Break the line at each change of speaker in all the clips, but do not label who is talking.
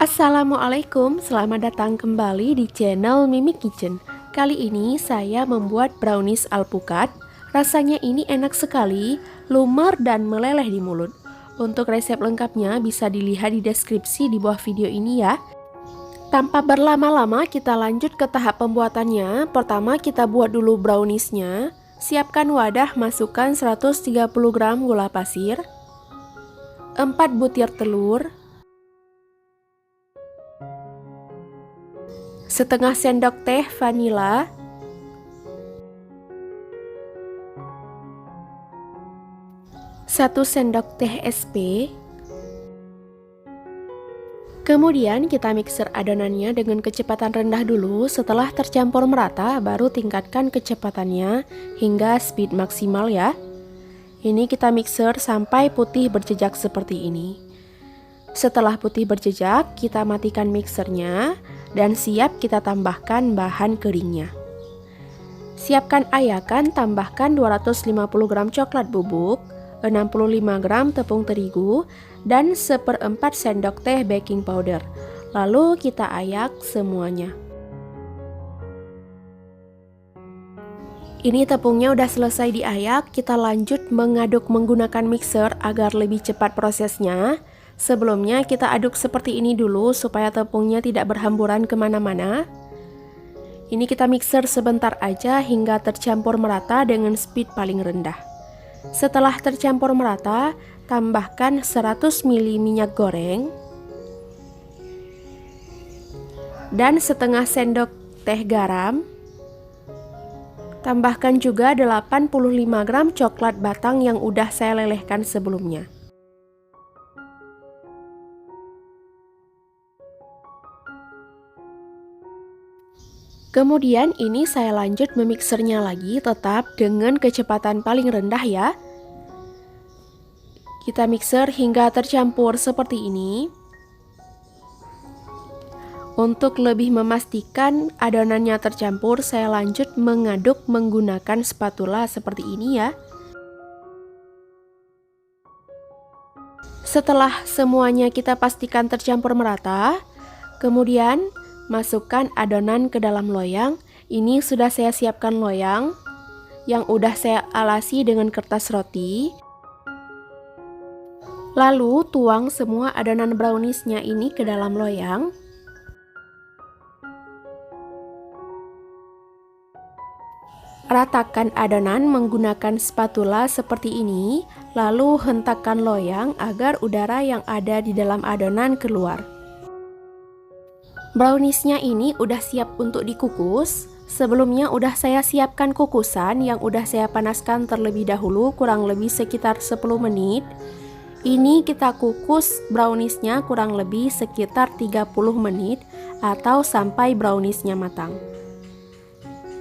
Assalamualaikum, selamat datang kembali di channel Mimi Kitchen. Kali ini saya membuat brownies alpukat. Rasanya ini enak sekali, lumer dan meleleh di mulut. Untuk resep lengkapnya bisa dilihat di deskripsi di bawah video ini ya. Tanpa berlama-lama kita lanjut ke tahap pembuatannya. Pertama kita buat dulu browniesnya. Siapkan wadah, masukkan 130 gram gula pasir, 4 butir telur, setengah sendok teh vanila, 1 sendok teh SP. Kemudian kita mixer adonannya dengan kecepatan rendah dulu. Setelah tercampur merata, baru tingkatkan kecepatannya hingga speed maksimal ya. Ini kita mixer sampai putih berjejak seperti ini. Setelah putih berjejak, kita matikan mixernya dan siap kita tambahkan bahan keringnya. Siapkan ayakan, tambahkan 250 gram coklat bubuk, 65 gram tepung terigu, dan 1/4 sendok teh baking powder. Lalu kita ayak semuanya. Ini tepungnya udah selesai diayak, kita lanjut mengaduk menggunakan mixer agar lebih cepat prosesnya. Sebelumnya kita aduk seperti ini dulu supaya tepungnya tidak berhamburan kemana-mana. Ini kita mixer sebentar aja hingga tercampur merata dengan speed paling rendah. Setelah tercampur merata, tambahkan 100 ml minyak goreng dan setengah sendok teh garam. Tambahkan juga 85 gram coklat batang yang udah saya lelehkan sebelumnya. Kemudian ini saya lanjut memixernya lagi, tetap dengan kecepatan paling rendah ya. Kita mixer hingga tercampur seperti ini. Untuk lebih memastikan adonannya tercampur, saya lanjut mengaduk menggunakan spatula seperti ini ya. Setelah semuanya kita pastikan tercampur merata, kemudian masukkan adonan ke dalam loyang. Ini sudah saya siapkan loyang yang udah saya alasi dengan kertas roti. Lalu tuang semua adonan browniesnya ini ke dalam loyang. Ratakan adonan menggunakan spatula seperti ini, lalu hentakkan loyang agar udara yang ada di dalam adonan keluar. Browniesnya ini udah siap untuk dikukus. Sebelumnya udah saya siapkan kukusan yang udah saya panaskan terlebih dahulu kurang lebih sekitar 10 menit. Ini kita kukus browniesnya kurang lebih sekitar 30 menit atau sampai browniesnya matang.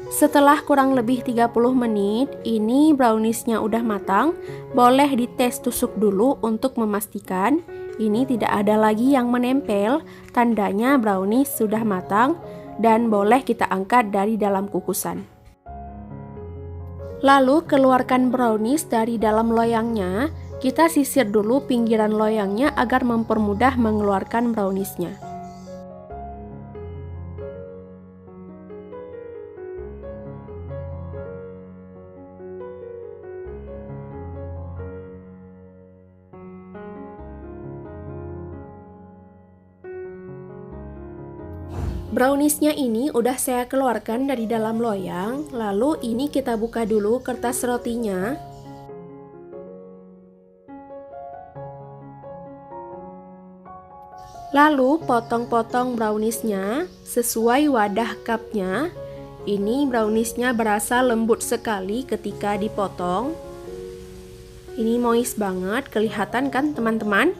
Setelah kurang lebih 30 menit, ini browniesnya udah matang. Boleh dites tusuk dulu untuk memastikan ini tidak ada lagi yang menempel, tandanya brownies sudah matang dan boleh kita angkat dari dalam kukusan. Lalu keluarkan brownies dari dalam loyangnya, kita sisir dulu pinggiran loyangnya agar mempermudah mengeluarkan browniesnya. Browniesnya ini udah saya keluarkan dari dalam loyang. Lalu ini kita buka dulu kertas rotinya. Lalu potong-potong browniesnya sesuai wadah cupnya. Ini browniesnya berasa lembut sekali ketika dipotong. Ini moist banget, kelihatan kan teman-teman?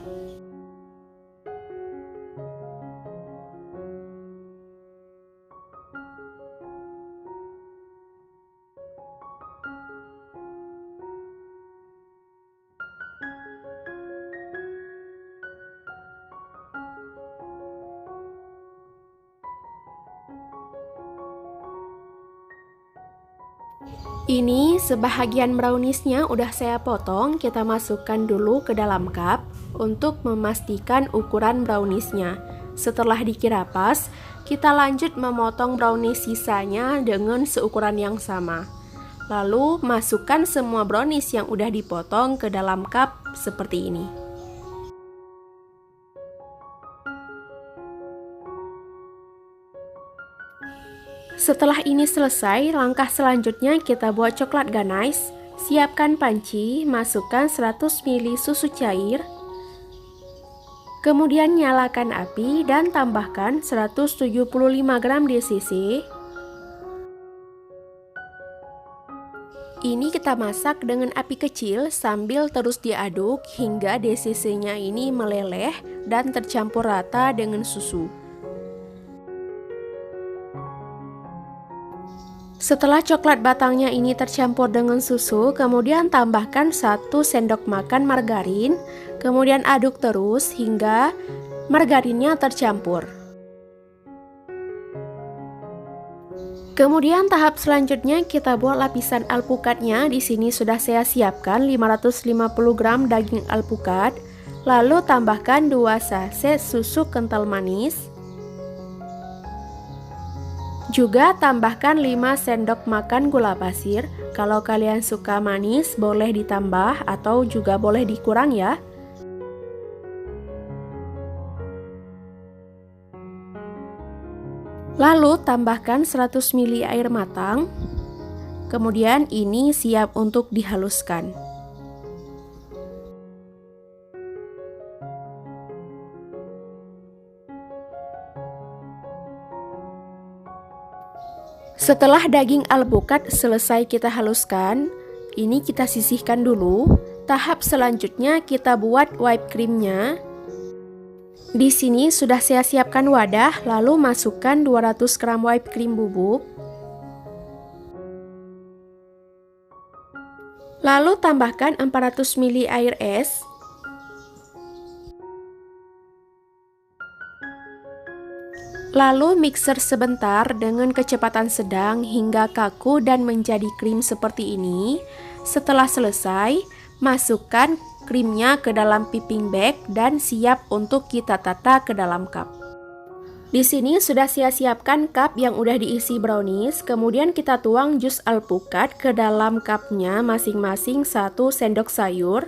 Ini sebahagian browniesnya udah saya potong, kita masukkan dulu ke dalam cup untuk memastikan ukuran browniesnya. Setelah dikira pas, kita lanjut memotong brownies sisanya dengan seukuran yang sama. Lalu masukkan semua brownies yang udah dipotong ke dalam cup seperti ini. Setelah ini selesai, langkah selanjutnya kita buat coklat ganache. Siapkan panci, masukkan 100 ml susu cair. Kemudian nyalakan api dan tambahkan 175 gram DCC. Ini kita masak dengan api kecil sambil terus diaduk hingga DCC-nya ini meleleh dan tercampur rata dengan susu. Setelah coklat batangnya ini tercampur dengan susu, kemudian tambahkan 1 sendok makan margarin, kemudian aduk terus hingga margarinnya tercampur. Kemudian tahap selanjutnya kita buat lapisan alpukatnya. Di sini sudah saya siapkan 550 gram daging alpukat, lalu tambahkan 2 saset susu kental manis. Juga tambahkan 5 sendok makan gula pasir. Kalau kalian suka manis boleh ditambah atau juga boleh dikurang ya. Lalu tambahkan 100 ml air matang. Kemudian ini siap untuk dihaluskan. Setelah daging alpukat selesai kita haluskan, ini kita sisihkan dulu. Tahap selanjutnya kita buat whipped creamnya. Di sini sudah saya siapkan wadah, lalu masukkan 200 gram whipped cream bubuk. Lalu tambahkan 400 ml air es. Lalu mixer sebentar dengan kecepatan sedang hingga kaku dan menjadi krim seperti ini. Setelah selesai, masukkan krimnya ke dalam piping bag dan siap untuk kita tata ke dalam cup. Di sini sudah saya siapkan cup yang udah diisi brownies, kemudian kita tuang jus alpukat ke dalam cupnya masing-masing 1 sendok sayur.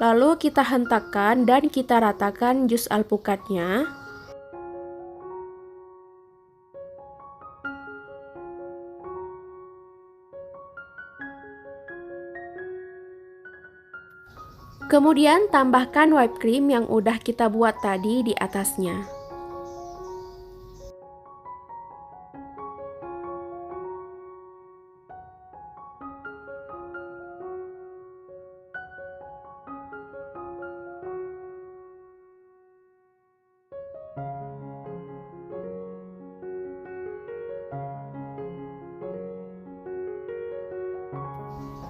Lalu kita hentakkan dan kita ratakan jus alpukatnya. Kemudian tambahkan whipped cream yang udah kita buat tadi di atasnya.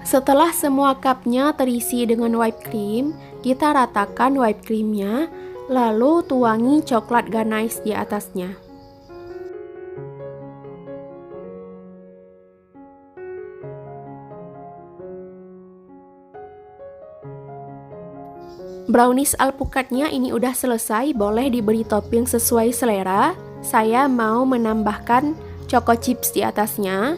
Setelah semua cupnya terisi dengan whipped cream, kita ratakan whipped creamnya, lalu tuangi coklat ganache di atasnya. Brownies alpukatnya ini udah selesai, boleh diberi topping sesuai selera. Saya mau menambahkan choco chips di atasnya.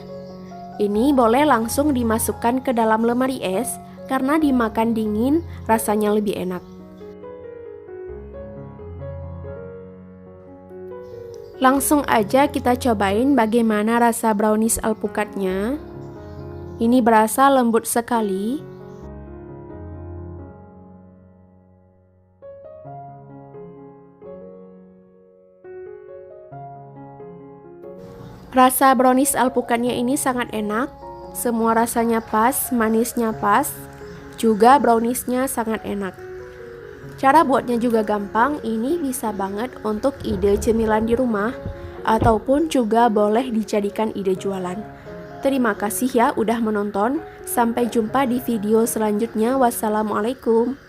Ini boleh langsung dimasukkan ke dalam lemari es, karena dimakan dingin rasanya lebih enak. Langsung aja kita cobain bagaimana rasa brownies alpukatnya. Ini berasa lembut sekali. Rasa brownies alpukatnya ini sangat enak, semua rasanya pas, manisnya pas, juga browniesnya sangat enak. Cara buatnya juga gampang, ini bisa banget untuk ide cemilan di rumah, ataupun juga boleh dijadikan ide jualan. Terima kasih ya udah menonton, sampai jumpa di video selanjutnya, wassalamualaikum.